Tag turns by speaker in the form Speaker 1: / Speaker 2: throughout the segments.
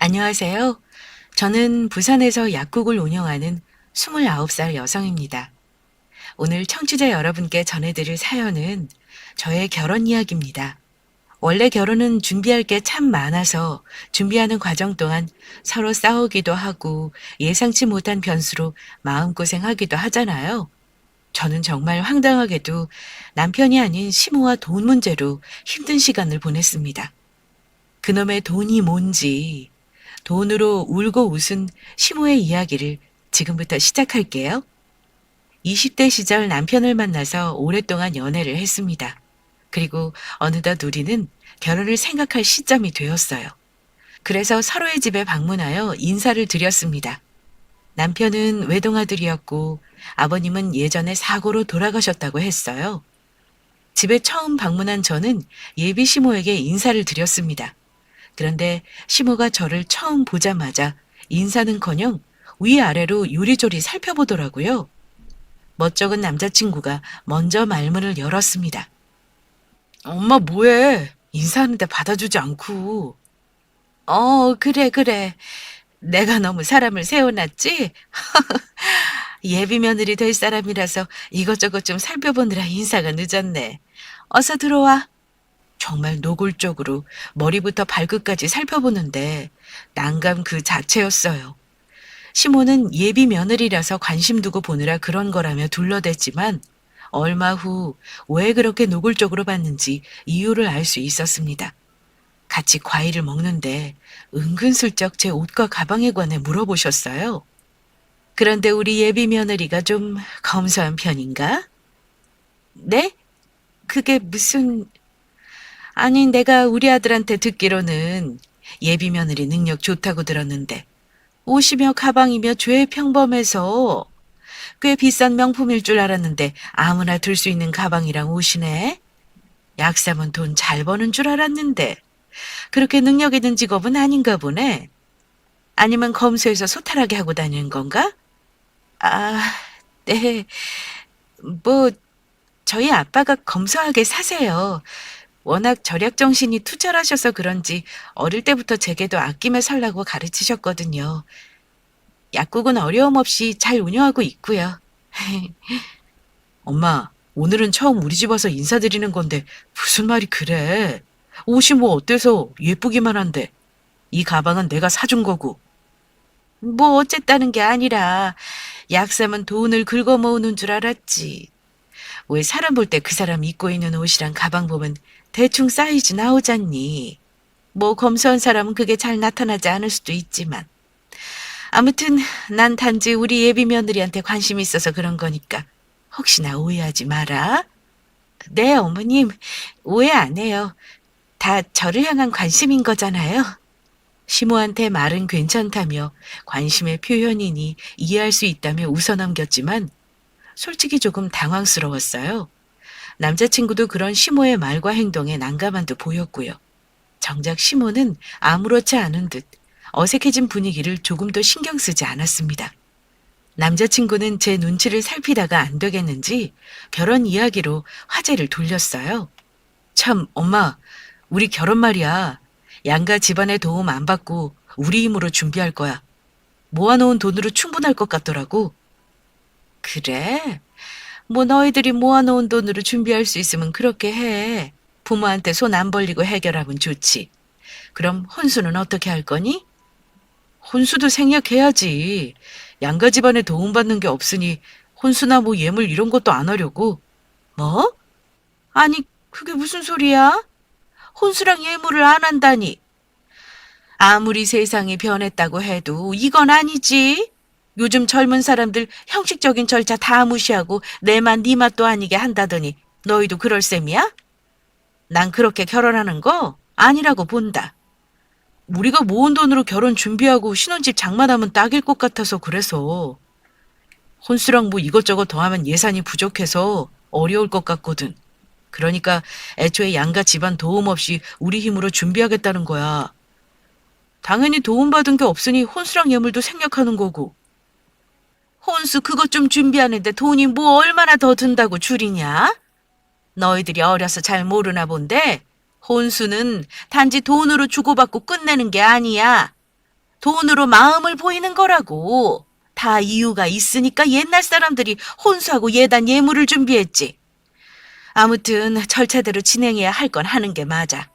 Speaker 1: 안녕하세요. 저는 부산에서 약국을 운영하는 29살 여성입니다. 오늘 청취자 여러분께 전해드릴 사연은 저의 결혼 이야기입니다. 원래 결혼은 준비할 게 참 많아서 준비하는 과정 동안 서로 싸우기도 하고 예상치 못한 변수로 마음고생하기도 하잖아요. 저는 정말 황당하게도 남편이 아닌 시모와 돈 문제로 힘든 시간을 보냈습니다. 그놈의 돈이 뭔지, 돈으로 울고 웃은 시모의 이야기를 지금부터 시작할게요. 20대 시절 남편을 만나서 오랫동안 연애를 했습니다. 그리고 어느덧 우리는 결혼을 생각할 시점이 되었어요. 그래서 서로의 집에 방문하여 인사를 드렸습니다. 남편은 외동아들이었고 아버님은 예전에 사고로 돌아가셨다고 했어요. 집에 처음 방문한 저는 예비 시모에게 인사를 드렸습니다. 그런데 시모가 저를 처음 보자마자 인사는커녕 위아래로 요리조리 살펴보더라고요. 멋쩍은 남자친구가 먼저 말문을 열었습니다. 엄마 뭐해? 인사하는데 받아주지 않고. 그래, 그래. 내가 너무 사람을 세워놨지? 예비 며느리 될 사람이라서 이것저것 좀 살펴보느라 인사가 늦었네. 어서 들어와. 정말 노골적으로 머리부터 발끝까지 살펴보는데 난감 그 자체였어요. 시모는 예비 며느리라서 관심 두고 보느라 그런 거라며 둘러댔지만 얼마 후 왜 그렇게 노골적으로 봤는지 이유를 알 수 있었습니다. 같이 과일을 먹는데 은근슬쩍 제 옷과 가방에 관해 물어보셨어요. 그런데 우리 예비 며느리가 좀 검소한 편인가? 네? 그게 무슨... 아니, 내가 우리 아들한테 듣기로는 예비 며느리 능력 좋다고 들었는데 옷이며 가방이며 죄 평범해서 꽤 비싼 명품일 줄 알았는데 아무나 들 수 있는 가방이랑 옷이네. 약사면 돈 잘 버는 줄 알았는데 그렇게 능력 있는 직업은 아닌가 보네. 아니면 검소해서 소탈하게 하고 다니는 건가? 아, 네. 뭐 저희 아빠가 검소하게 사세요. 워낙 절약 정신이 투철하셔서 그런지 어릴 때부터 제게도 아끼며 살라고 가르치셨거든요. 약국은 어려움 없이 잘 운영하고 있고요. 엄마, 오늘은 처음 우리 집 와서 인사드리는 건데 무슨 말이 그래? 옷이 뭐 어때서 예쁘기만 한데. 이 가방은 내가 사준 거고. 뭐 어쨌다는 게 아니라 약사면 돈을 긁어 모으는 줄 알았지. 왜 사람 볼 때 그 사람 입고 있는 옷이랑 가방 보면 대충 사이즈 나오잖니. 뭐 검소한 사람은 그게 잘 나타나지 않을 수도 있지만. 아무튼 난 단지 우리 예비 며느리한테 관심이 있어서 그런 거니까 혹시나 오해하지 마라. 네, 어머님. 오해 안 해요. 다 저를 향한 관심인 거잖아요. 시모한테 말은 괜찮다며 관심의 표현이니 이해할 수 있다며 웃어넘겼지만 솔직히 조금 당황스러웠어요. 남자친구도 그런 시모의 말과 행동에 난감한 듯 보였고요. 정작 시모는 아무렇지 않은 듯 어색해진 분위기를 조금도 신경 쓰지 않았습니다. 남자친구는 제 눈치를 살피다가 안 되겠는지 결혼 이야기로 화제를 돌렸어요. 참, 엄마, 우리 결혼 말이야. 양가 집안의 도움 안 받고 우리 힘으로 준비할 거야. 모아놓은 돈으로 충분할 것 같더라고. 그래? 뭐 너희들이 모아놓은 돈으로 준비할 수 있으면 그렇게 해. 부모한테 손 안 벌리고 해결하면 좋지. 그럼 혼수는 어떻게 할 거니? 혼수도 생략해야지. 양가 집안에 도움받는 게 없으니 혼수나 뭐 예물 이런 것도 안 하려고. 뭐? 아니, 그게 무슨 소리야? 혼수랑 예물을 안 한다니. 아무리 세상이 변했다고 해도 이건 아니지. 요즘 젊은 사람들 형식적인 절차 다 무시하고 내 맛 네 맛도 아니게 한다더니 너희도 그럴 셈이야? 난 그렇게 결혼하는 거 아니라고 본다. 우리가 모은 돈으로 결혼 준비하고 신혼집 장만하면 딱일 것 같아서 그래서. 혼수랑 뭐 이것저것 더하면 예산이 부족해서 어려울 것 같거든. 그러니까 애초에 양가 집안 도움 없이 우리 힘으로 준비하겠다는 거야. 당연히 도움받은 게 없으니 혼수랑 예물도 생략하는 거고. 혼수 그것 좀 준비하는데 돈이 뭐 얼마나 더 든다고 줄이냐? 너희들이 어려서 잘 모르나 본데 혼수는 단지 돈으로 주고받고 끝내는 게 아니야. 돈으로 마음을 보이는 거라고. 다 이유가 있으니까 옛날 사람들이 혼수하고 예단 예물을 준비했지. 아무튼 절차대로 진행해야 할 건 하는 게 맞아.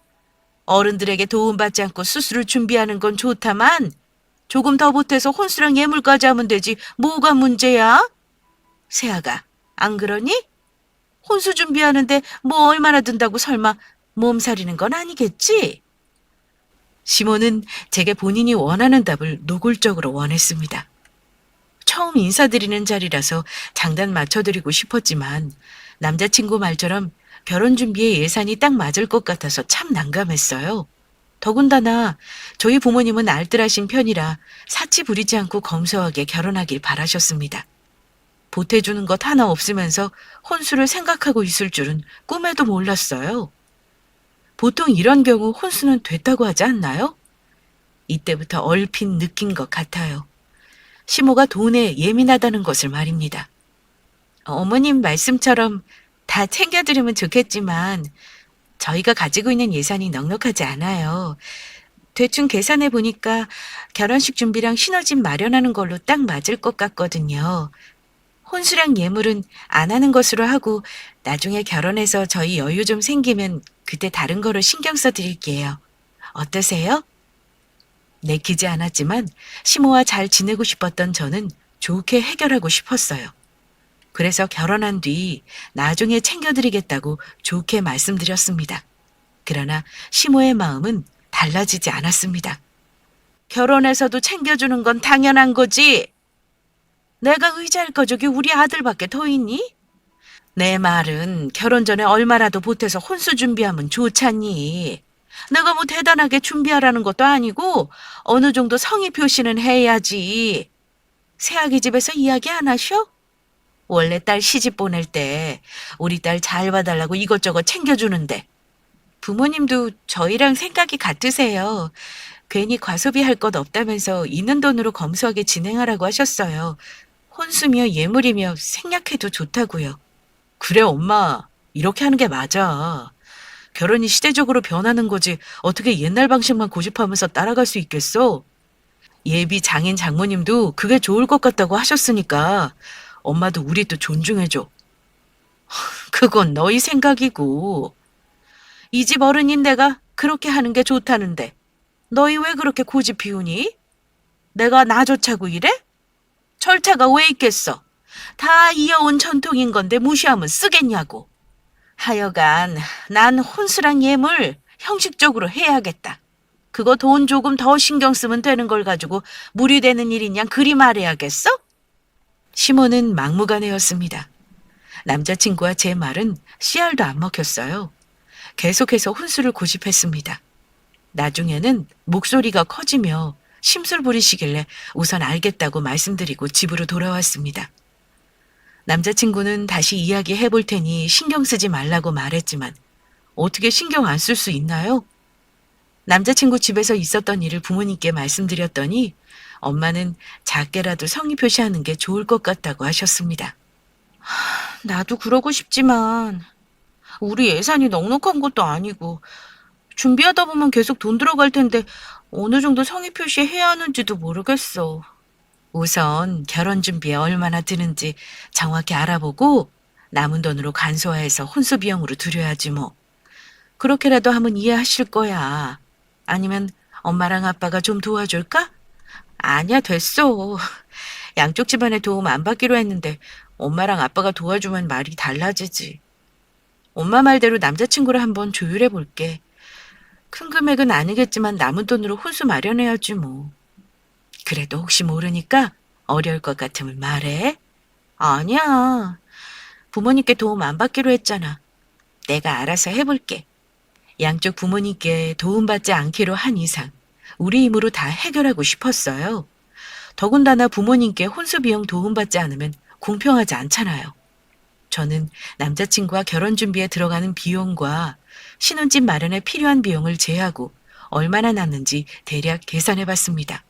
Speaker 1: 어른들에게 도움받지 않고 수술을 준비하는 건 좋다만 조금 더 보태서 혼수랑 예물까지 하면 되지 뭐가 문제야? 세아가, 안 그러니? 혼수 준비하는데 뭐 얼마나 든다고 설마 몸살이는 건 아니겠지? 시몬은 제게 본인이 원하는 답을 노골적으로 원했습니다. 처음 인사드리는 자리라서 장단 맞춰드리고 싶었지만 남자친구 말처럼 결혼 준비에 예산이 딱 맞을 것 같아서 참 난감했어요. 더군다나 저희 부모님은 알뜰하신 편이라 사치 부리지 않고 검소하게 결혼하길 바라셨습니다. 보태주는 것 하나 없으면서 혼수를 생각하고 있을 줄은 꿈에도 몰랐어요. 보통 이런 경우 혼수는 됐다고 하지 않나요? 이때부터 얼핏 느낀 것 같아요. 시모가 돈에 예민하다는 것을 말입니다. 어머님 말씀처럼 다 챙겨드리면 좋겠지만 저희가 가지고 있는 예산이 넉넉하지 않아요. 대충 계산해 보니까 결혼식 준비랑 신혼집 마련하는 걸로 딱 맞을 것 같거든요. 혼수랑 예물은 안 하는 것으로 하고 나중에 결혼해서 저희 여유 좀 생기면 그때 다른 거로 신경 써 드릴게요. 어떠세요? 내키지 않았지만 시모와 잘 지내고 싶었던 저는 좋게 해결하고 싶었어요. 그래서 결혼한 뒤 나중에 챙겨드리겠다고 좋게 말씀드렸습니다. 그러나 시모의 마음은 달라지지 않았습니다. 결혼해서도 챙겨주는 건 당연한 거지. 내가 의지할 거저기 우리 아들밖에 더 있니? 내 말은 결혼 전에 얼마라도 보태서 혼수 준비하면 좋잖니. 내가 뭐 대단하게 준비하라는 것도 아니고 어느 정도 성의 표시는 해야지. 새아기 집에서 이야기 안 하셔? 원래 딸 시집 보낼 때 우리 딸 잘 봐달라고 이것저것 챙겨주는데 부모님도 저희랑 생각이 같으세요. 괜히 과소비할 것 없다면서 있는 돈으로 검소하게 진행하라고 하셨어요. 혼수며 예물이며 생략해도 좋다고요. 그래 엄마, 이렇게 하는 게 맞아. 결혼이 시대적으로 변하는 거지 어떻게 옛날 방식만 고집하면서 따라갈 수 있겠어? 예비 장인 장모님도 그게 좋을 것 같다고 하셨으니까 엄마도 우리 또 존중해줘. 그건 너희 생각이고. 이 집 어른인 내가 그렇게 하는 게 좋다는데 너희 왜 그렇게 고집 피우니? 내가 나 좋자고 이래? 절차가 왜 있겠어? 다 이어온 전통인 건데 무시하면 쓰겠냐고. 하여간 난 혼수랑 예물 형식적으로 해야겠다. 그거 돈 조금 더 신경 쓰면 되는 걸 가지고 무리 되는 일이냐 그리 말해야겠어? 시몬은 막무가내였습니다. 남자친구와 제 말은 씨알도 안 먹혔어요. 계속해서 혼수를 고집했습니다. 나중에는 목소리가 커지며 심술 부리시길래 우선 알겠다고 말씀드리고 집으로 돌아왔습니다. 남자친구는 다시 이야기해 볼 테니 신경 쓰지 말라고 말했지만 어떻게 신경 안 쓸 수 있나요? 남자친구 집에서 있었던 일을 부모님께 말씀드렸더니 엄마는 작게라도 성의 표시하는 게 좋을 것 같다고 하셨습니다. 나도 그러고 싶지만 우리 예산이 넉넉한 것도 아니고 준비하다 보면 계속 돈 들어갈 텐데 어느 정도 성의 표시해야 하는지도 모르겠어. 우선 결혼 준비에 얼마나 드는지 정확히 알아보고 남은 돈으로 간소화해서 혼수 비용으로 드려야지 뭐. 그렇게라도 하면 이해하실 거야. 아니면 엄마랑 아빠가 좀 도와줄까? 아니야, 됐어. 양쪽 집안의 도움 안 받기로 했는데 엄마랑 아빠가 도와주면 말이 달라지지. 엄마 말대로 남자친구를 한번 조율해 볼게. 큰 금액은 아니겠지만 남은 돈으로 혼수 마련해야지 뭐. 그래도 혹시 모르니까 어려울 것 같으면 말해. 아니야. 부모님께 도움 안 받기로 했잖아. 내가 알아서 해볼게. 양쪽 부모님께 도움받지 않기로 한 이상 우리 힘으로 다 해결하고 싶었어요. 더군다나 부모님께 혼수 비용 도움받지 않으면 공평하지 않잖아요. 저는 남자친구와 결혼 준비에 들어가는 비용과 신혼집 마련에 필요한 비용을 제하고 얼마나 남는지 대략 계산해 봤습니다.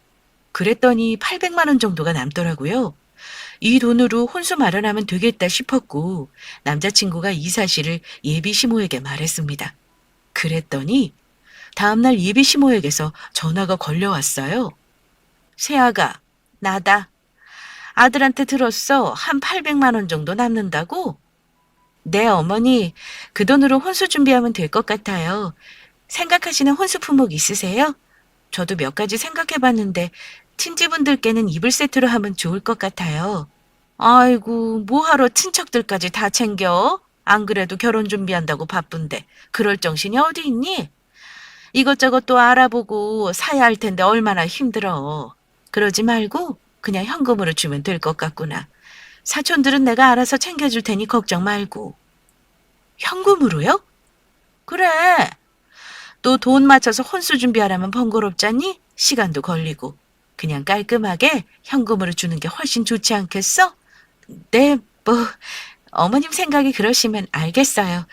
Speaker 1: 그랬더니 800만 원 정도가 남더라고요. 이 돈으로 혼수 마련하면 되겠다 싶었고 남자친구가 이 사실을 예비 시모에게 말했습니다. 그랬더니 다음날 예비 시모에게서 전화가 걸려왔어요. 세아가, 나다. 아들한테 들었어. 한 800만 원 정도 남는다고? 네, 어머니. 그 돈으로 혼수 준비하면 될 것 같아요. 생각하시는 혼수 품목 있으세요? 저도 몇 가지 생각해 봤는데 친지분들께는 이불 세트로 하면 좋을 것 같아요. 아이고, 뭐하러 친척들까지 다 챙겨? 안 그래도 결혼 준비한다고 바쁜데 그럴 정신이 어디 있니? 이것저것 또 알아보고 사야 할 텐데 얼마나 힘들어. 그러지 말고 그냥 현금으로 주면 될 것 같구나. 사촌들은 내가 알아서 챙겨줄 테니 걱정 말고. 현금으로요? 그래. 또 돈 맞춰서 혼수 준비하려면 번거롭잖니? 시간도 걸리고. 그냥 깔끔하게 현금으로 주는 게 훨씬 좋지 않겠어? 네, 뭐, 어머님 생각이 그러시면 알겠어요.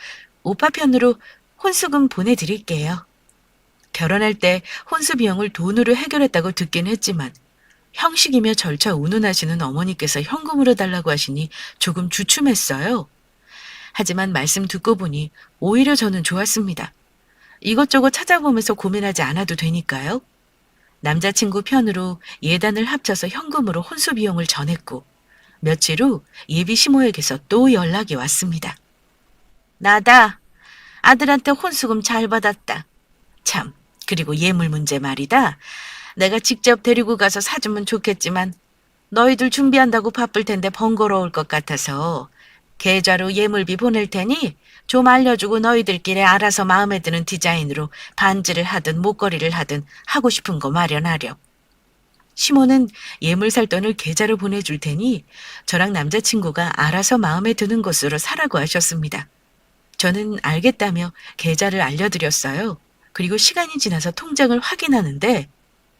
Speaker 1: 오빠 편으로 혼수금 보내드릴게요. 결혼할 때 혼수 비용을 돈으로 해결했다고 듣긴 했지만 형식이며 절차 운운하시는 어머니께서 현금으로 달라고 하시니 조금 주춤했어요. 하지만 말씀 듣고 보니 오히려 저는 좋았습니다. 이것저것 찾아보면서 고민하지 않아도 되니까요. 남자친구 편으로 예단을 합쳐서 현금으로 혼수 비용을 전했고 며칠 후 예비 시모에게서 또 연락이 왔습니다. 나다. 아들한테 혼수금 잘 받았다. 참, 그리고 예물 문제 말이다. 내가 직접 데리고 가서 사주면 좋겠지만 너희들 준비한다고 바쁠 텐데 번거로울 것 같아서 계좌로 예물비 보낼 테니 좀 알려주고 너희들끼리 알아서 마음에 드는 디자인으로 반지를 하든 목걸이를 하든 하고 싶은 거 마련하렴. 시모는 예물 살 돈을 계좌로 보내줄 테니 저랑 남자친구가 알아서 마음에 드는 것으로 사라고 하셨습니다. 저는 알겠다며 계좌를 알려드렸어요. 그리고 시간이 지나서 통장을 확인하는데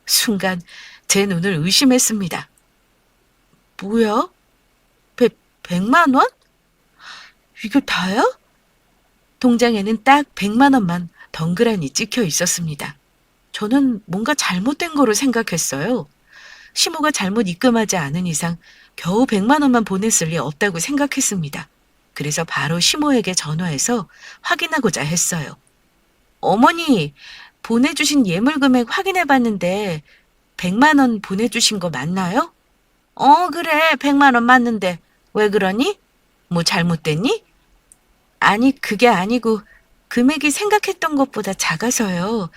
Speaker 1: 순간 제 눈을 의심했습니다. 뭐야? 100만 원? 이게 다야? 통장에는 딱 100만 원만 덩그라니 찍혀 있었습니다. 저는 뭔가 잘못된 거로 생각했어요. 시모가 잘못 입금하지 않은 이상 겨우 100만 원만 보냈을 리 없다고 생각했습니다. 그래서 바로 시모에게 전화해서 확인하고자 했어요. 어머니, 보내주신 예물 금액 확인해 봤는데 100만 원 보내주신 거 맞나요? 그래. 100만 원 맞는데 왜 그러니? 뭐 잘못됐니? 아니, 그게 아니고 금액이 생각했던 것보다 작아서요.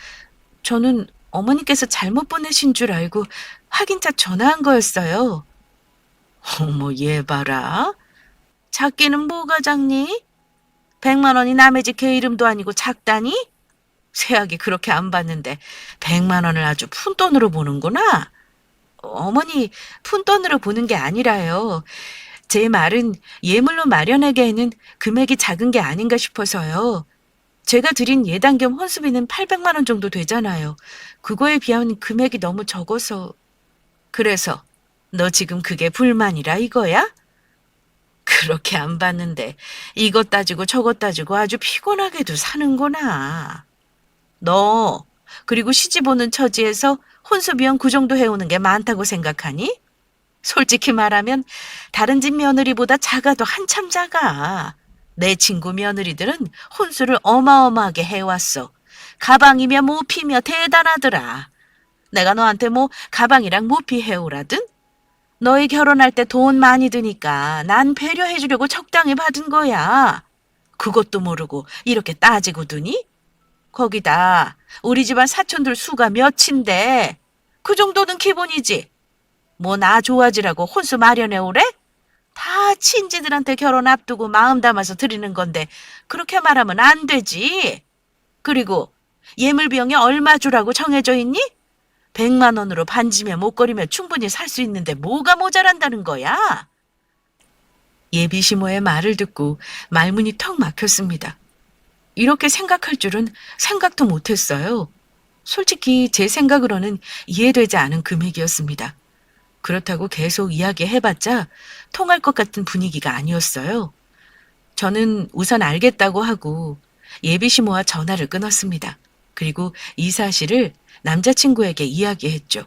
Speaker 1: 저는 어머니께서 잘못 보내신 줄 알고 확인차 전화한 거였어요. 어머, 얘 봐라. 작기는 뭐가 작니? 100만 원이 남의 집 개 이름도 아니고 작다니? 세학이 그렇게 안 받는데 100만 원을 아주 푼돈으로 보는구나. 어머니, 푼돈으로 보는 게 아니라요. 제 말은 예물로 마련하기에는 금액이 작은 게 아닌가 싶어서요. 제가 드린 예단 겸 혼수비는 800만 원 정도 되잖아요. 그거에 비하면 금액이 너무 적어서. 그래서 너 지금 그게 불만이라 이거야? 그렇게 안 받는데 이것 따지고 저것 따지고 아주 피곤하게도 사는구나. 너 그리고 시집 오는 처지에서 혼수 비용 그 정도 해오는 게 많다고 생각하니? 솔직히 말하면 다른 집 며느리보다 작아도 한참 작아. 내 친구 며느리들은 혼수를 어마어마하게 해왔어. 가방이며 모피며 대단하더라. 내가 너한테 뭐 가방이랑 모피 해오라든? 너희 결혼할 때 돈 많이 드니까 난 배려해주려고 적당히 받은 거야. 그것도 모르고 이렇게 따지고 두니? 거기다 우리 집안 사촌들 수가 몇인데 그 정도는 기본이지. 뭐 나 좋아지라고 혼수 마련해 오래? 다 친지들한테 결혼 앞두고 마음 담아서 드리는 건데 그렇게 말하면 안 되지. 그리고 예물 비용이 얼마 주라고 정해져 있니? 100만 원으로 반지며 목걸이며 충분히 살 수 있는데 뭐가 모자란다는 거야? 예비 시모의 말을 듣고 말문이 턱 막혔습니다. 이렇게 생각할 줄은 생각도 못했어요. 솔직히 제 생각으로는 이해되지 않은 금액이었습니다. 그렇다고 계속 이야기해봤자 통할 것 같은 분위기가 아니었어요. 저는 우선 알겠다고 하고 예비 시모와 전화를 끊었습니다. 그리고 이 사실을 남자친구에게 이야기했죠.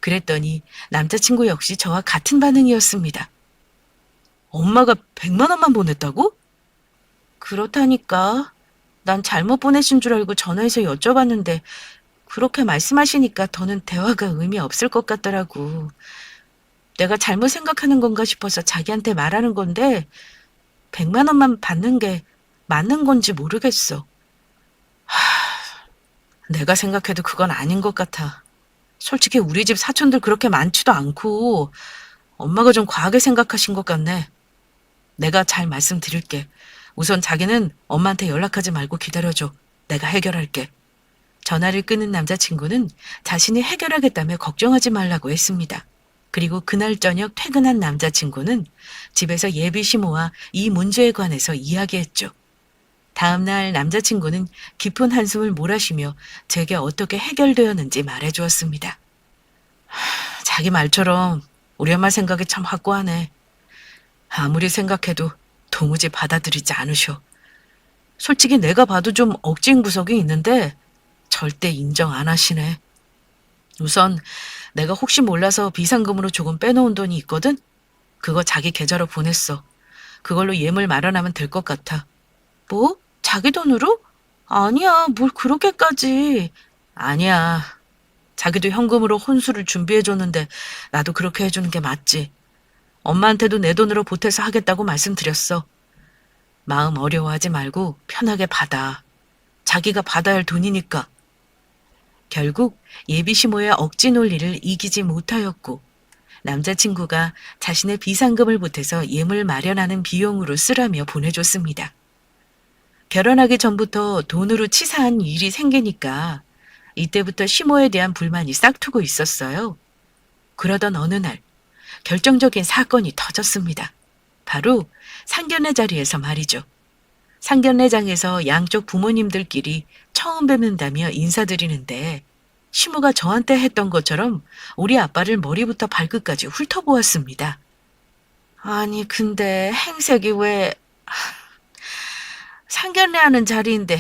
Speaker 1: 그랬더니 남자친구 역시 저와 같은 반응이었습니다. 엄마가 100만 원만 보냈다고? 그렇다니까. 난 잘못 보내신 줄 알고 전화해서 여쭤봤는데 그렇게 말씀하시니까 더는 대화가 의미 없을 것 같더라고. 내가 잘못 생각하는 건가 싶어서 자기한테 말하는 건데 100만 원만 받는 게 맞는 건지 모르겠어. 내가 생각해도 그건 아닌 것 같아. 솔직히 우리 집 사촌들 그렇게 많지도 않고 엄마가 좀 과하게 생각하신 것 같네. 내가 잘 말씀드릴게. 우선 자기는 엄마한테 연락하지 말고 기다려줘. 내가 해결할게. 전화를 끊은 남자친구는 자신이 해결하겠다며 걱정하지 말라고 했습니다. 그리고 그날 저녁 퇴근한 남자친구는 집에서 예비 시모와 이 문제에 관해서 이야기했죠. 다음날 남자친구는 깊은 한숨을 몰아쉬며 제게 어떻게 해결되었는지 말해주었습니다. 자기 말처럼 우리 엄마 생각이 참 확고하네. 아무리 생각해도 도무지 받아들이지 않으셔. 솔직히 내가 봐도 좀 억진 구석이 있는데 절대 인정 안 하시네. 우선 내가 혹시 몰라서 비상금으로 조금 빼놓은 돈이 있거든? 그거 자기 계좌로 보냈어. 그걸로 예물 마련하면 될 것 같아. 뭐? 자기 돈으로? 아니야, 뭘 그렇게까지. 아니야. 자기도 현금으로 혼수를 준비해줬는데 나도 그렇게 해주는 게 맞지. 엄마한테도 내 돈으로 보태서 하겠다고 말씀드렸어. 마음 어려워하지 말고 편하게 받아. 자기가 받아야 할 돈이니까. 결국 예비 시모의 억지 논리를 이기지 못하였고 남자친구가 자신의 비상금을 보태서 예물 마련하는 비용으로 쓰라며 보내줬습니다. 결혼하기 전부터 돈으로 치사한 일이 생기니까 이때부터 시모에 대한 불만이 싹트고 있었어요. 그러던 어느 날 결정적인 사건이 터졌습니다. 바로 상견례 자리에서 말이죠. 상견례장에서 양쪽 부모님들끼리 처음 뵙는다며 인사드리는데 시모가 저한테 했던 것처럼 우리 아빠를 머리부터 발끝까지 훑어보았습니다. 아니 근데 행색이 왜 상견례하는 자리인데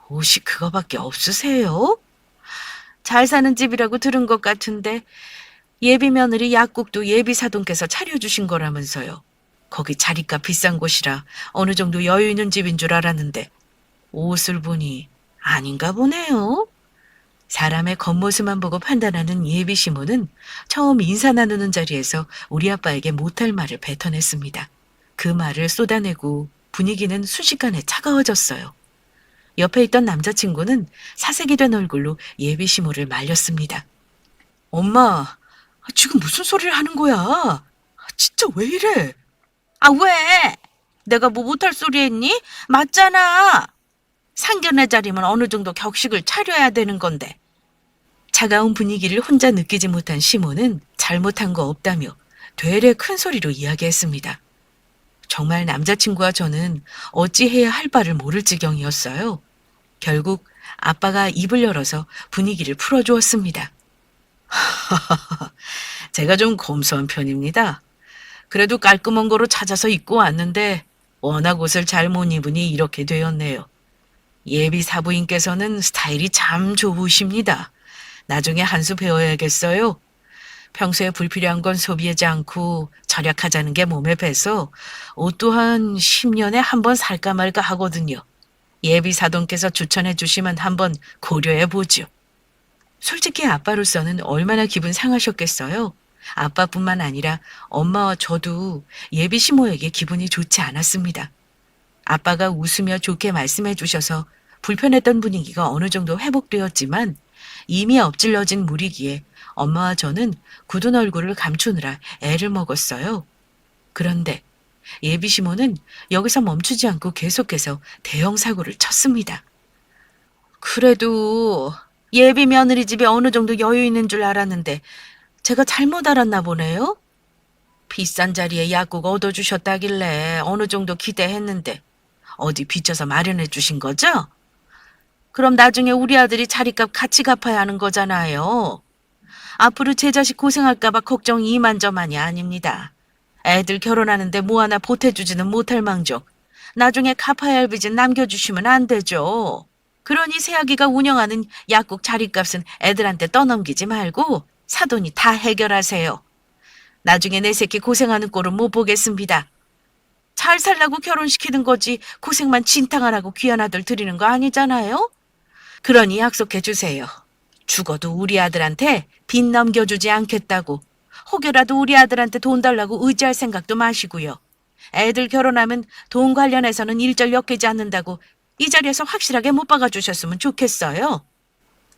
Speaker 1: 옷이 그거밖에 없으세요? 잘 사는 집이라고 들은 것 같은데 예비 며느리 약국도 예비 사돈께서 차려주신 거라면서요. 거기 자리값 비싼 곳이라 어느 정도 여유 있는 집인 줄 알았는데 옷을 보니 아닌가 보네요. 사람의 겉모습만 보고 판단하는 예비 시모는 처음 인사 나누는 자리에서 우리 아빠에게 못할 말을 뱉어냈습니다. 그 말을 쏟아내고 분위기는 순식간에 차가워졌어요. 옆에 있던 남자친구는 사색이 된 얼굴로 예비 시모를 말렸습니다. 엄마, 지금 무슨 소리를 하는 거야? 진짜 왜 이래? 아, 왜? 내가 뭐 못할 소리 했니? 맞잖아. 상견례 자리면 어느 정도 격식을 차려야 되는 건데. 차가운 분위기를 혼자 느끼지 못한 시모는 잘못한 거 없다며 되레 큰 소리로 이야기했습니다. 정말 남자친구와 저는 어찌해야 할 바를 모를 지경이었어요. 결국 아빠가 입을 열어서 분위기를 풀어주었습니다. 제가 좀 검소한 편입니다. 그래도 깔끔한 거로 찾아서 입고 왔는데 워낙 옷을 잘 못 입으니 이렇게 되었네요. 예비 사부인께서는 스타일이 참 좋으십니다. 나중에 한 수 배워야겠어요. 평소에 불필요한 건 소비하지 않고 절약하자는 게 몸에 배서 옷 또한 10년에 한 번 살까 말까 하거든요. 예비 사돈께서 추천해 주시면 한번 고려해 보죠. 솔직히 아빠로서는 얼마나 기분 상하셨겠어요. 아빠뿐만 아니라 엄마와 저도 예비 시모에게 기분이 좋지 않았습니다. 아빠가 웃으며 좋게 말씀해 주셔서 불편했던 분위기가 어느 정도 회복되었지만 이미 엎질러진 물이기에 엄마와 저는 굳은 얼굴을 감추느라 애를 먹었어요. 그런데 예비 시모는 여기서 멈추지 않고 계속해서 대형 사고를 쳤습니다. 그래도 예비 며느리 집에 어느 정도 여유 있는 줄 알았는데 제가 잘못 알았나 보네요. 비싼 자리에 약국 얻어주셨다길래 어느 정도 기대했는데 어디 빚져서 마련해 주신 거죠? 그럼 나중에 우리 아들이 자리값 같이 갚아야 하는 거잖아요. 앞으로 제 자식 고생할까 봐 걱정이 이만저만이 아닙니다. 애들 결혼하는데 뭐 하나 보태주지는 못할 망정 나중에 갚아야 할 빚은 남겨주시면 안 되죠. 그러니 새아기가 운영하는 약국 자리값은 애들한테 떠넘기지 말고 사돈이 다 해결하세요. 나중에 내 새끼 고생하는 꼴은 못 보겠습니다. 잘 살라고 결혼시키는 거지 고생만 진탕하라고 귀한 아들 드리는 거 아니잖아요? 그러니 약속해 주세요. 죽어도 우리 아들한테 빚 넘겨주지 않겠다고. 혹여라도 우리 아들한테 돈 달라고 의지할 생각도 마시고요. 애들 결혼하면 돈 관련해서는 일절 엮이지 않는다고 이 자리에서 확실하게 못 박아주셨으면 좋겠어요.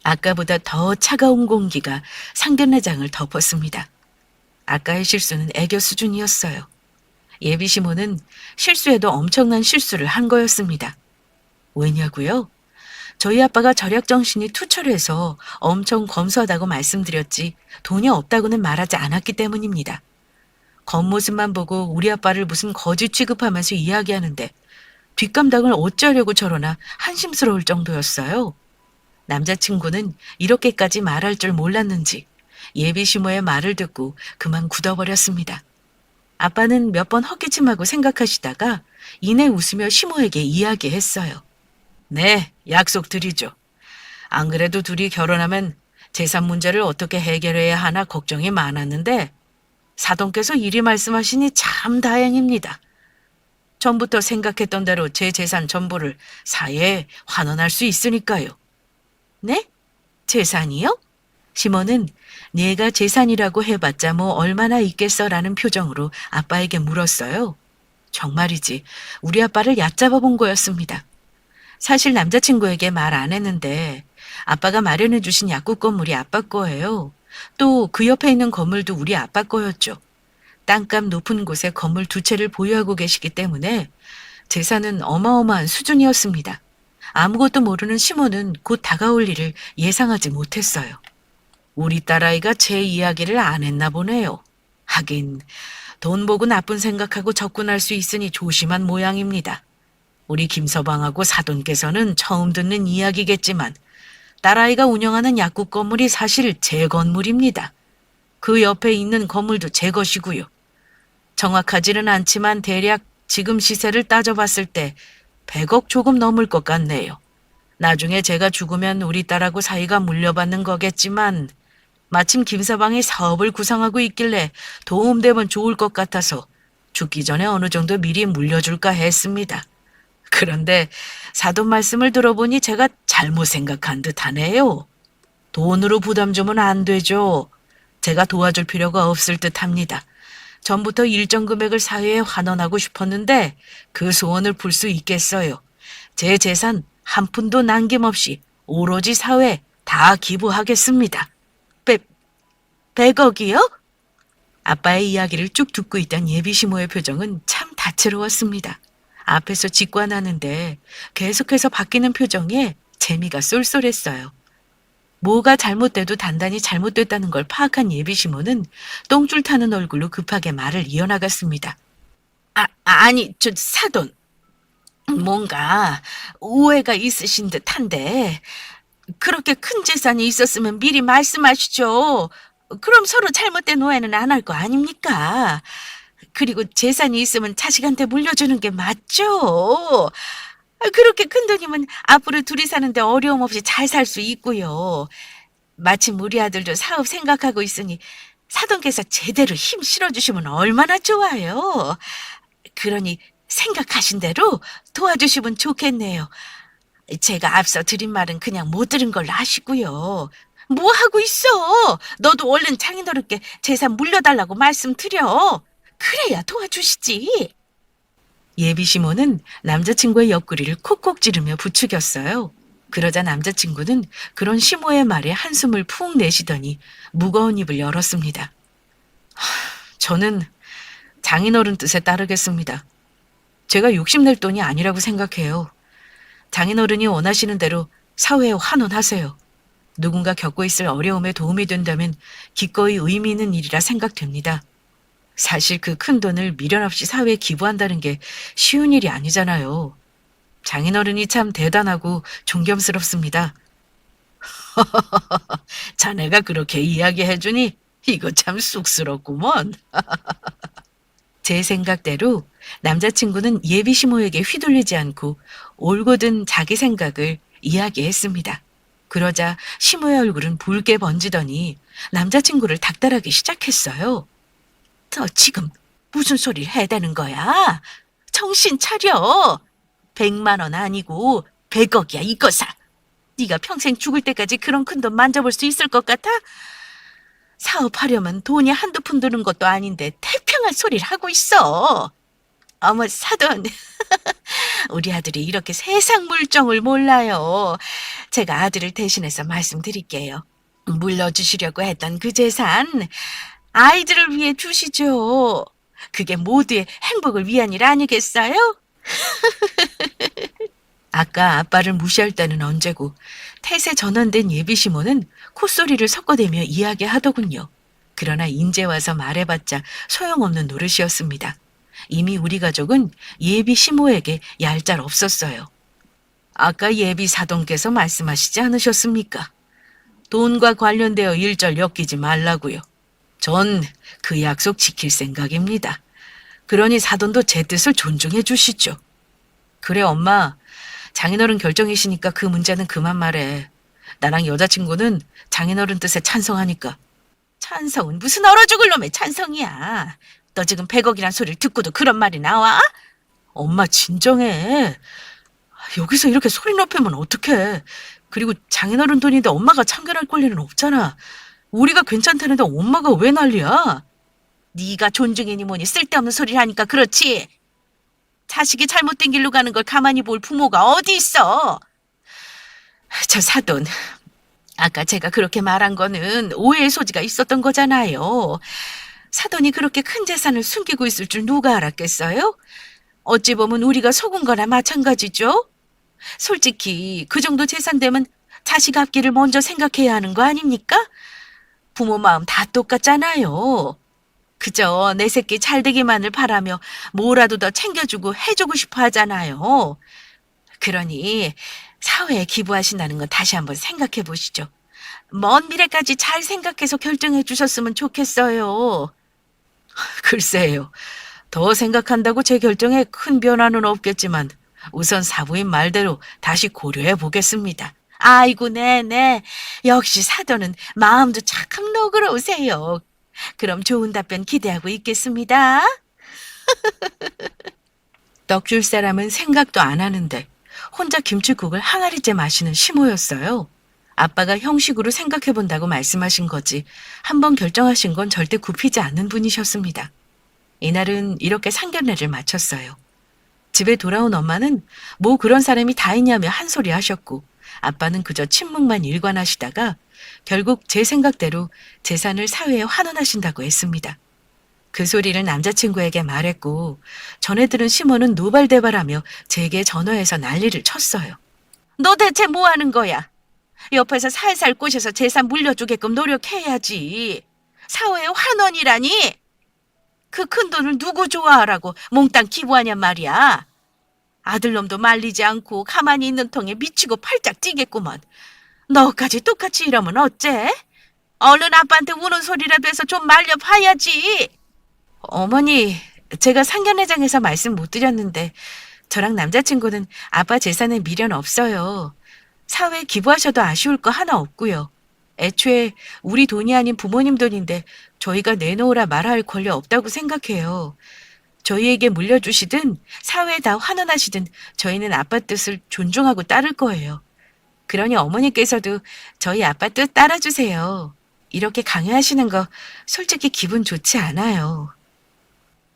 Speaker 1: 아까보다 더 차가운 공기가 상견례장을 덮었습니다. 아까의 실수는 애교 수준이었어요. 예비 시모는 실수해도 엄청난 실수를 한 거였습니다. 왜냐고요? 저희 아빠가 절약정신이 투철해서 엄청 검소하다고 말씀드렸지 돈이 없다고는 말하지 않았기 때문입니다. 겉모습만 보고 우리 아빠를 무슨 거지 취급하면서 이야기하는데 뒷감당을 어쩌려고 저러나 한심스러울 정도였어요. 남자친구는 이렇게까지 말할 줄 몰랐는지 예비 시모의 말을 듣고 그만 굳어버렸습니다. 아빠는 몇 번 헛기침하고 생각하시다가 이내 웃으며 시모에게 이야기했어요. 네, 약속드리죠. 안 그래도 둘이 결혼하면 재산 문제를 어떻게 해결해야 하나 걱정이 많았는데 사돈께서 이리 말씀하시니 참 다행입니다. 전부터 생각했던 대로 제 재산 전부를 사회에 환원할 수 있으니까요. 네? 재산이요? 시몬은 내가 재산이라고 해봤자 뭐 얼마나 있겠어라는 표정으로 아빠에게 물었어요. 정말이지 우리 아빠를 얕잡아 본 거였습니다. 사실 남자친구에게 말 안 했는데 아빠가 마련해 주신 약국 건물이 아빠 거예요. 또 그 옆에 있는 건물도 우리 아빠 거였죠. 땅값 높은 곳에 건물 두 채를 보유하고 계시기 때문에 재산은 어마어마한 수준이었습니다. 아무것도 모르는 시몬은 곧 다가올 일을 예상하지 못했어요. 우리 딸아이가 제 이야기를 안 했나 보네요. 하긴 돈 보고 나쁜 생각하고 접근할 수 있으니 조심한 모양입니다. 우리 김서방하고 사돈께서는 처음 듣는 이야기겠지만 딸아이가 운영하는 약국 건물이 사실 제 건물입니다. 그 옆에 있는 건물도 제 것이고요. 정확하지는 않지만 대략 지금 시세를 따져봤을 때 100억 조금 넘을 것 같네요. 나중에 제가 죽으면 우리 딸하고 사이가 물려받는 거겠지만 마침 김서방이 사업을 구상하고 있길래 도움되면 좋을 것 같아서 죽기 전에 어느 정도 미리 물려줄까 했습니다. 그런데 사돈 말씀을 들어보니 제가 잘못 생각한 듯 하네요. 돈으로 부담 주면 안 되죠. 제가 도와줄 필요가 없을 듯 합니다. 전부터 일정 금액을 사회에 환원하고 싶었는데 그 소원을 풀 수 있겠어요. 제 재산 한 푼도 남김없이 오로지 사회에 다 기부하겠습니다. 100억이요? 아빠의 이야기를 쭉 듣고 있던 예비 시모의 표정은 참 다채로웠습니다. 앞에서 직관하는데 계속해서 바뀌는 표정에 재미가 쏠쏠했어요. 뭐가 잘못돼도 단단히 잘못됐다는 걸 파악한 예비 시모는 똥줄 타는 얼굴로 급하게 말을 이어나갔습니다. 아니, 저 사돈. 뭔가 오해가 있으신 듯한데 그렇게 큰 재산이 있었으면 미리 말씀하시죠. 그럼 서로 잘못된 오해는 안 할 거 아닙니까? 그리고 재산이 있으면 자식한테 물려주는 게 맞죠. 그렇게 큰 돈이면 앞으로 둘이 사는데 어려움 없이 잘 살 수 있고요. 마침 우리 아들도 사업 생각하고 있으니 사돈께서 제대로 힘 실어주시면 얼마나 좋아요. 그러니 생각하신 대로 도와주시면 좋겠네요. 제가 앞서 드린 말은 그냥 못 들은 걸로 아시고요. 뭐 하고 있어? 너도 얼른 장인어른께 재산 물려달라고 말씀드려. 그래야 도와주시지. 예비 시모는 남자친구의 옆구리를 콕콕 찌르며 부추겼어요. 그러자 남자친구는 그런 시모의 말에 한숨을 푹 내쉬더니 무거운 입을 열었습니다. 저는 장인어른 뜻에 따르겠습니다. 제가 욕심낼 돈이 아니라고 생각해요. 장인어른이 원하시는 대로 사회에 환원하세요. 누군가 겪고 있을 어려움에 도움이 된다면 기꺼이 의미 있는 일이라 생각됩니다. 사실 그 큰 돈을 미련 없이 사회에 기부한다는 게 쉬운 일이 아니잖아요. 장인어른이 참 대단하고 존경스럽습니다. 자네가 그렇게 이야기해주니 이거 참 쑥스럽구먼. 제 생각대로 남자친구는 예비 시모에게 휘둘리지 않고 올곧은 자기 생각을 이야기했습니다. 그러자 시모의 얼굴은 붉게 번지더니 남자친구를 닥달하기 시작했어요. 너 지금 무슨 소리를 해대는 거야? 정신 차려. 100만 원 아니고 100억이야 이거사. 네가 평생 죽을 때까지 그런 큰 돈 만져볼 수 있을 것 같아? 사업하려면 돈이 한두 푼 드는 것도 아닌데 태평할 소리를 하고 있어. 어머, 사돈. 우리 아들이 이렇게 세상 물정을 몰라요. 제가 아들을 대신해서 말씀드릴게요. 물려주시려고 했던 그 재산, 아이들을 위해 주시죠. 그게 모두의 행복을 위한 일 아니겠어요? 아까 아빠를 무시할 때는 언제고 태세 전환된 예비시모는 콧소리를 섞어대며 이야기하더군요. 그러나 인제 와서 말해봤자 소용없는 노릇이었습니다. 이미 우리 가족은 예비시모에게 얄짤 없었어요. 아까 예비사돈께서 말씀하시지 않으셨습니까? 돈과 관련되어 일절 엮이지 말라고요. 전 그 약속 지킬 생각입니다. 그러니 사돈도 제 뜻을 존중해 주시죠. 그래, 엄마. 장인어른 결정이시니까 그 문제는 그만 말해. 나랑 여자친구는 장인어른 뜻에 찬성하니까. 찬성은 무슨 얼어 죽을 놈의 찬성이야. 너 지금 100억이란 소리를 듣고도 그런 말이 나와? 엄마 진정해. 여기서 이렇게 소리 높이면 어떡해. 그리고 장인어른 돈인데 엄마가 참견할 권리는 없잖아. 우리가 괜찮다는데 엄마가 왜 난리야? 네가 존중이니 뭐니 쓸데없는 소리를 하니까 그렇지. 자식이 잘못된 길로 가는 걸 가만히 볼 부모가 어디 있어? 저 사돈, 아까 제가 그렇게 말한 거는 오해의 소지가 있었던 거잖아요. 사돈이 그렇게 큰 재산을 숨기고 있을 줄 누가 알았겠어요? 어찌 보면 우리가 속은 거나 마찬가지죠? 솔직히 그 정도 재산 되면 자식 앞길을 먼저 생각해야 하는 거 아닙니까? 부모 마음 다 똑같잖아요. 그저 내 새끼 잘되기만을 바라며 뭐라도 더 챙겨주고 해주고 싶어 하잖아요. 그러니 사회에 기부하신다는 건 다시 한번 생각해 보시죠. 먼 미래까지 잘 생각해서 결정해 주셨으면 좋겠어요. 글쎄요. 더 생각한다고 제 결정에 큰 변화는 없겠지만 우선 사부인 말대로 다시 고려해 보겠습니다. 아이고, 네네. 역시 사돈은 마음도 참 너그러우세요. 그럼 좋은 답변 기대하고 있겠습니다. 떡 줄 사람은 생각도 안 하는데 혼자 김치국을 항아리째 마시는 시모였어요. 아빠가 형식으로 생각해 본다고 말씀하신 거지 한번 결정하신 건 절대 굽히지 않는 분이셨습니다. 이날은 이렇게 상견례를 마쳤어요. 집에 돌아온 엄마는 뭐 그런 사람이 다 있냐며 한 소리 하셨고 아빠는 그저 침묵만 일관하시다가 결국 제 생각대로 재산을 사회에 환원하신다고 했습니다. 그 소리를 남자친구에게 말했고 전에 들은 시모는 노발대발하며 제게 전화해서 난리를 쳤어요. 너 대체 뭐 하는 거야? 옆에서 살살 꼬셔서 재산 물려주게끔 노력해야지. 사회의 환원이라니? 그 큰 돈을 누구 좋아하라고 몽땅 기부하냔 말이야. 아들놈도 말리지 않고 가만히 있는 통에 미치고 팔짝 뛰겠구먼. 너까지 똑같이 이러면 어째? 얼른 아빠한테 우는 소리라도 해서 좀 말려봐야지. 어머니, 제가 상견례장에서 말씀 못 드렸는데 저랑 남자친구는 아빠 재산에 미련 없어요. 사회에 기부하셔도 아쉬울 거 하나 없고요. 애초에 우리 돈이 아닌 부모님 돈인데 저희가 내놓으라 말할 권리 없다고 생각해요. 저희에게 물려주시든 사회에 다 환원하시든 저희는 아빠 뜻을 존중하고 따를 거예요. 그러니 어머니께서도 저희 아빠 뜻 따라주세요. 이렇게 강요하시는 거 솔직히 기분 좋지 않아요.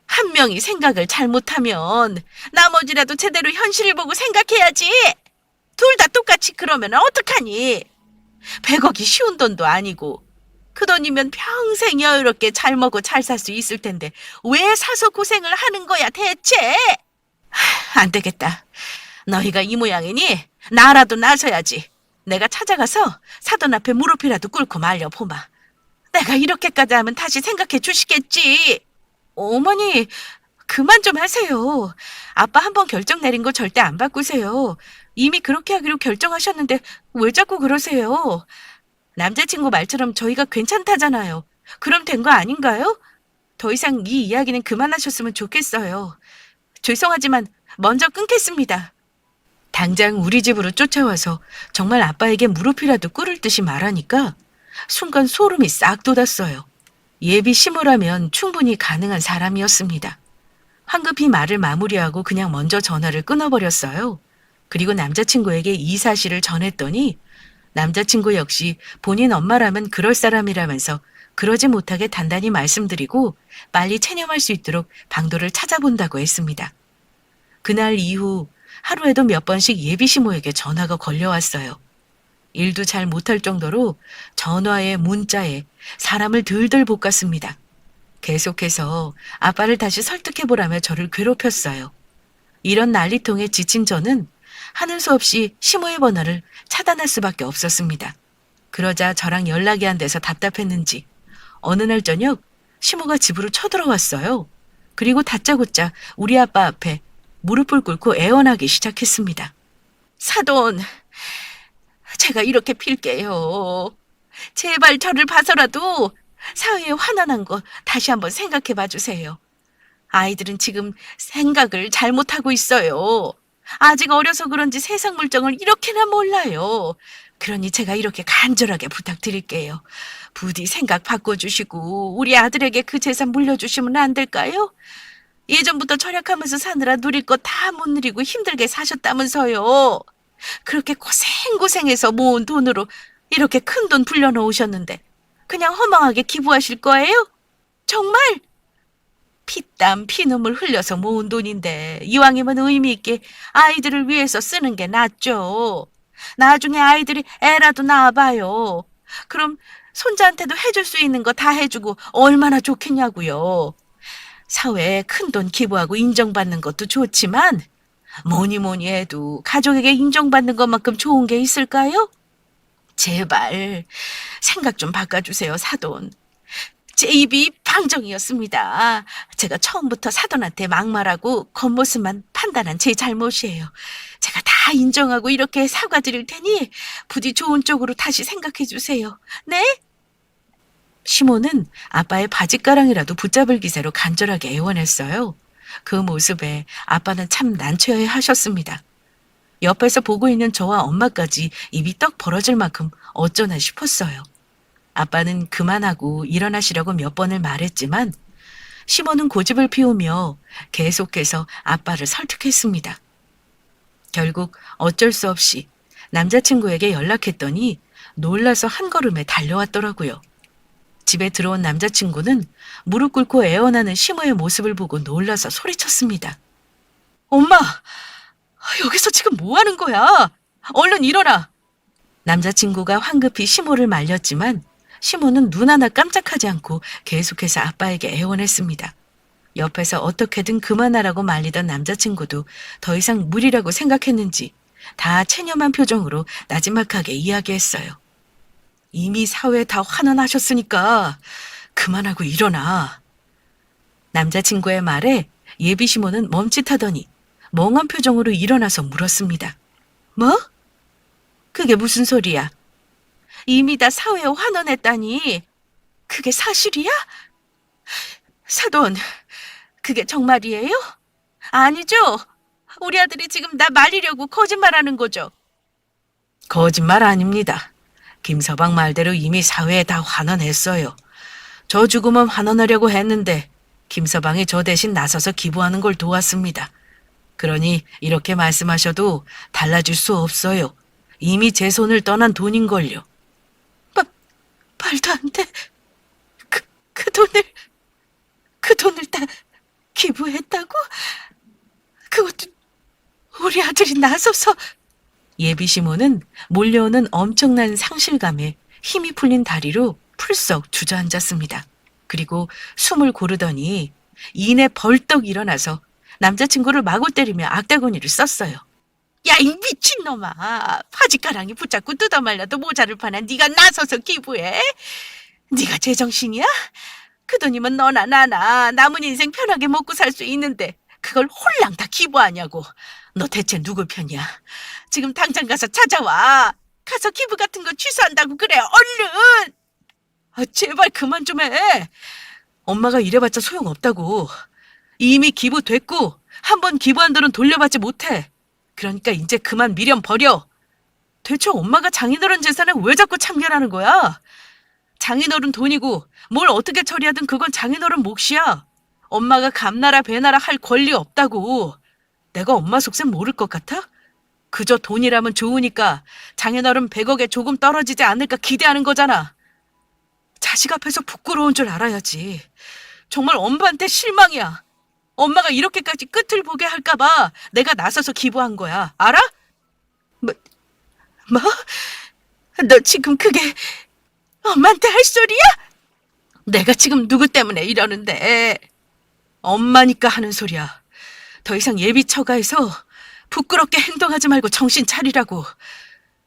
Speaker 1: 한 명이 생각을 잘못하면 나머지라도 제대로 현실을 보고 생각해야지. 둘 다 똑같이 그러면 어떡하니? 100억이 쉬운 돈도 아니고 그 돈이면 평생 여유롭게 잘 먹고 잘 살 수 있을 텐데 왜 사서 고생을 하는 거야 대체? 안 되겠다. 너희가 이 모양이니 나라도 나서야지. 내가 찾아가서 사돈 앞에 무릎이라도 꿇고 말려보마. 내가 이렇게까지 하면 다시 생각해 주시겠지. 어머니, 그만 좀 하세요. 아빠 한번 결정 내린 거 절대 안 바꾸세요. 이미 그렇게 하기로 결정하셨는데 왜 자꾸 그러세요? 남자친구 말처럼 저희가 괜찮다잖아요. 그럼 된 거 아닌가요? 더 이상 이 이야기는 그만하셨으면 좋겠어요. 죄송하지만 먼저 끊겠습니다. 당장 우리 집으로 쫓아와서 정말 아빠에게 무릎이라도 꿇을 듯이 말하니까 순간 소름이 싹 돋았어요. 예비 시모라면 충분히 가능한 사람이었습니다. 황급히 말을 마무리하고 그냥 먼저 전화를 끊어버렸어요. 그리고 남자친구에게 이 사실을 전했더니 남자친구 역시 본인 엄마라면 그럴 사람이라면서 그러지 못하게 단단히 말씀드리고 빨리 체념할 수 있도록 방도를 찾아본다고 했습니다. 그날 이후 하루에도 몇 번씩 예비 시모에게 전화가 걸려왔어요. 일도 잘 못할 정도로 전화에 문자에 사람을 들들 볶았습니다. 계속해서 아빠를 다시 설득해보라며 저를 괴롭혔어요. 이런 난리통에 지친 저는 하는 수 없이 시모의 번호를 차단할 수밖에 없었습니다. 그러자 저랑 연락이 안 돼서 답답했는지 어느 날 저녁 시모가 집으로 쳐들어왔어요. 그리고 다짜고짜 우리 아빠 앞에 무릎을 꿇고 애원하기 시작했습니다. 사돈, 제가 이렇게 빌게요. 제발 저를 봐서라도 사회에 환원한 거 다시 한번 생각해 봐 주세요. 아이들은 지금 생각을 잘못하고 있어요. 아직 어려서 그런지 세상 물정을 이렇게나 몰라요. 그러니 제가 이렇게 간절하게 부탁드릴게요. 부디 생각 바꿔주시고 우리 아들에게 그 재산 물려주시면 안 될까요? 예전부터 절약하면서 사느라 누릴 거 다 못 누리고 힘들게 사셨다면서요. 그렇게 고생고생해서 모은 돈으로 이렇게 큰 돈 불려놓으셨는데 그냥 허망하게 기부하실 거예요? 정말? 피땀 피눈물 흘려서 모은 돈인데 이왕이면 의미 있게 아이들을 위해서 쓰는 게 낫죠. 나중에 아이들이 애라도 낳아봐요. 그럼 손자한테도 해줄 수 있는 거 다 해주고 얼마나 좋겠냐고요. 사회에 큰돈 기부하고 인정받는 것도 좋지만 뭐니 뭐니 해도 가족에게 인정받는 것만큼 좋은 게 있을까요? 제발 생각 좀 바꿔주세요, 사돈. 제 입이 방정이었습니다. 제가 처음부터 사돈한테 막말하고 겉모습만 판단한 제 잘못이에요. 제가 다 인정하고 이렇게 사과드릴 테니 부디 좋은 쪽으로 다시 생각해 주세요. 네? 시모는 아빠의 바짓가랑이라도 붙잡을 기세로 간절하게 애원했어요. 그 모습에 아빠는 참 난처해 하셨습니다. 옆에서 보고 있는 저와 엄마까지 입이 떡 벌어질 만큼 어쩌나 싶었어요. 아빠는 그만하고 일어나시라고 몇 번을 말했지만 시모는 고집을 피우며 계속해서 아빠를 설득했습니다. 결국 어쩔 수 없이 남자친구에게 연락했더니 놀라서 한 걸음에 달려왔더라고요. 집에 들어온 남자친구는 무릎 꿇고 애원하는 시모의 모습을 보고 놀라서 소리쳤습니다. 엄마! 여기서 지금 뭐 하는 거야? 얼른 일어나! 남자친구가 황급히 시모를 말렸지만 시모는 눈 하나 깜짝하지 않고 계속해서 아빠에게 애원했습니다. 옆에서 어떻게든 그만하라고 말리던 남자친구도 더 이상 무리라고 생각했는지 다 체념한 표정으로 나지막하게 이야기했어요. 이미 사회에 다 환원하셨으니까 그만하고 일어나. 남자친구의 말에 예비 시모는 멈칫하더니 멍한 표정으로 일어나서 물었습니다. 뭐? 그게 무슨 소리야? 이미 다 사회에 환원했다니 그게 사실이야? 사돈, 그게 정말이에요? 아니죠? 우리 아들이 지금 나 말리려고 거짓말하는 거죠? 거짓말 아닙니다. 김서방 말대로 이미 사회에 다 환원했어요. 저 죽으면 환원하려고 했는데 김서방이 저 대신 나서서 기부하는 걸 도왔습니다. 그러니 이렇게 말씀하셔도 달라질 수 없어요. 이미 제 손을 떠난 돈인걸요. 말도 안 돼. 그 돈을 다 기부했다고? 그것도 우리 아들이 나서서. 예비 시모는 몰려오는 엄청난 상실감에 힘이 풀린 다리로 풀썩 주저앉았습니다. 그리고 숨을 고르더니 이내 벌떡 일어나서 남자친구를 마구 때리며 악다구니를 썼어요. 야, 이 미친놈아. 바짓가랑이 붙잡고 뜯어말려도 모자를 파는 네가 나서서 기부해? 네가 제정신이야? 그 돈이면 너나 나나 남은 인생 편하게 먹고 살 수 있는데 그걸 홀랑 다 기부하냐고. 너 대체 누구 편이야? 지금 당장 가서 찾아와. 가서 기부 같은 거 취소한다고 그래. 얼른. 제발 그만 좀 해. 엄마가 이래봤자 소용없다고. 이미 기부됐고 한 번 기부한 돈은 돌려받지 못해. 그러니까 이제 그만 미련 버려. 대체 엄마가 장인어른 재산에 왜 자꾸 참견하는 거야? 장인어른 돈이고 뭘 어떻게 처리하든 그건 장인어른 몫이야. 엄마가 감나라 배나라 할 권리 없다고. 내가 엄마 속셈 모를 것 같아? 그저 돈이라면 좋으니까 장인어른 100억에 조금 떨어지지 않을까 기대하는 거잖아. 자식 앞에서 부끄러운 줄 알아야지. 정말 엄마한테 실망이야. 엄마가 이렇게까지 끝을 보게 할까봐 내가 나서서 기부한 거야. 알아? 뭐? 뭐? 너 지금 그게 엄마한테 할 소리야? 내가 지금 누구 때문에 이러는데. 엄마니까 하는 소리야. 더 이상 예비 처가에서 부끄럽게 행동하지 말고 정신 차리라고.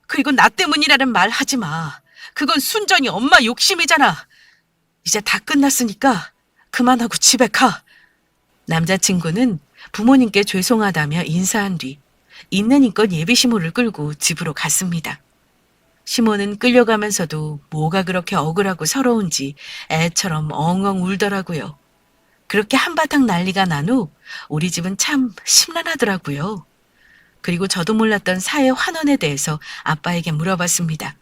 Speaker 1: 그리고 나 때문이라는 말 하지 마. 그건 순전히 엄마 욕심이잖아. 이제 다 끝났으니까 그만하고 집에 가. 남자친구는 부모님께 죄송하다며 인사한 뒤 있는 힘껏 예비 시모를 끌고 집으로 갔습니다. 시모는 끌려가면서도 뭐가 그렇게 억울하고 서러운지 애처럼 엉엉 울더라고요. 그렇게 한바탕 난리가 난 후 우리 집은 참 심란하더라고요. 그리고 저도 몰랐던 사회 환원에 대해서 아빠에게 물어봤습니다.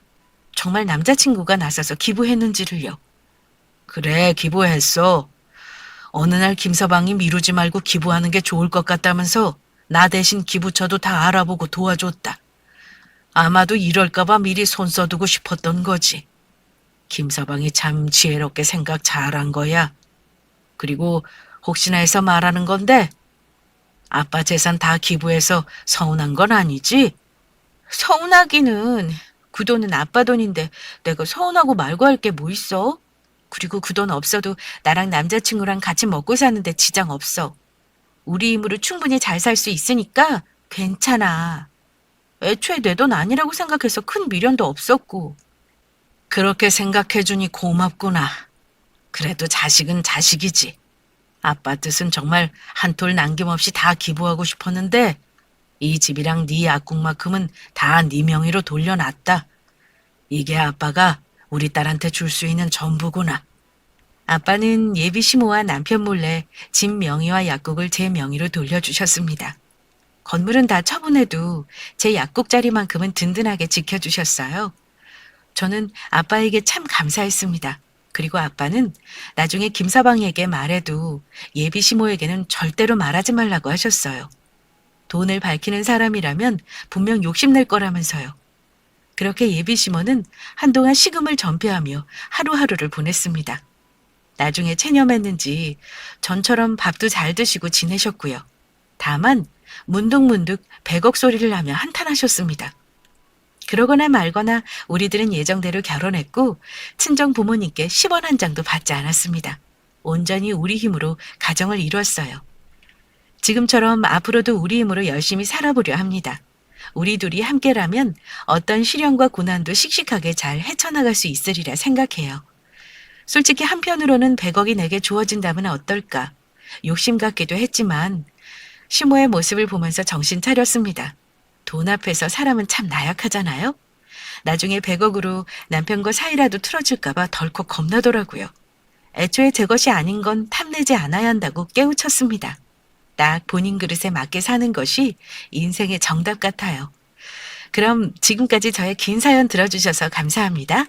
Speaker 1: 정말 남자친구가 나서서 기부했는지를요. 그래, 기부했어. 어느 날 김서방이 미루지 말고 기부하는 게 좋을 것 같다면서 나 대신 기부처도 다 알아보고 도와줬다. 아마도 이럴까봐 미리 손 써두고 싶었던 거지. 김서방이 참 지혜롭게 생각 잘한 거야. 그리고 혹시나 해서 말하는 건데 아빠 재산 다 기부해서 서운한 건 아니지? 서운하기는 그 돈은 아빠 돈인데 내가 서운하고 말고 할 게 뭐 있어? 그리고 그 돈 없어도 나랑 남자친구랑 같이 먹고 사는데 지장 없어. 우리 힘으로 충분히 잘 살 수 있으니까 괜찮아. 애초에 내 돈 아니라고 생각해서 큰 미련도 없었고. 그렇게 생각해주니 고맙구나. 그래도 자식은 자식이지. 아빠 뜻은 정말 한 톨 남김없이 다 기부하고 싶었는데 이 집이랑 네 약국만큼은 다 네 명의로 돌려놨다. 이게 아빠가 우리 딸한테 줄 수 있는 전부구나. 아빠는 예비 시모와 남편 몰래 집 명의와 약국을 제 명의로 돌려주셨습니다. 건물은 다 처분해도 제 약국 자리만큼은 든든하게 지켜주셨어요. 저는 아빠에게 참 감사했습니다. 그리고 아빠는 나중에 김서방에게 말해도 예비 시모에게는 절대로 말하지 말라고 하셨어요. 돈을 밝히는 사람이라면 분명 욕심낼 거라면서요. 그렇게 예비 시모는 한동안 식음을 전폐하며 하루하루를 보냈습니다. 나중에 체념했는지 전처럼 밥도 잘 드시고 지내셨고요. 다만 문득문득 100억 소리를 하며 한탄하셨습니다. 그러거나 말거나 우리들은 예정대로 결혼했고 친정 부모님께 10원 한 장도 받지 않았습니다. 온전히 우리 힘으로 가정을 이루었어요. 지금처럼 앞으로도 우리 힘으로 열심히 살아보려 합니다. 우리 둘이 함께라면 어떤 시련과 고난도 씩씩하게 잘 헤쳐나갈 수 있으리라 생각해요. 솔직히 한편으로는 100억이 내게 주어진다면 어떨까? 욕심 같기도 했지만 시모의 모습을 보면서 정신 차렸습니다. 돈 앞에서 사람은 참 나약하잖아요. 나중에 100억으로 남편과 사이라도 틀어질까봐 덜컥 겁나더라고요. 애초에 제 것이 아닌 건 탐내지 않아야 한다고 깨우쳤습니다. 딱 본인 그릇에 맞게 사는 것이 인생의 정답 같아요. 그럼 지금까지 저의 긴 사연 들어주셔서 감사합니다.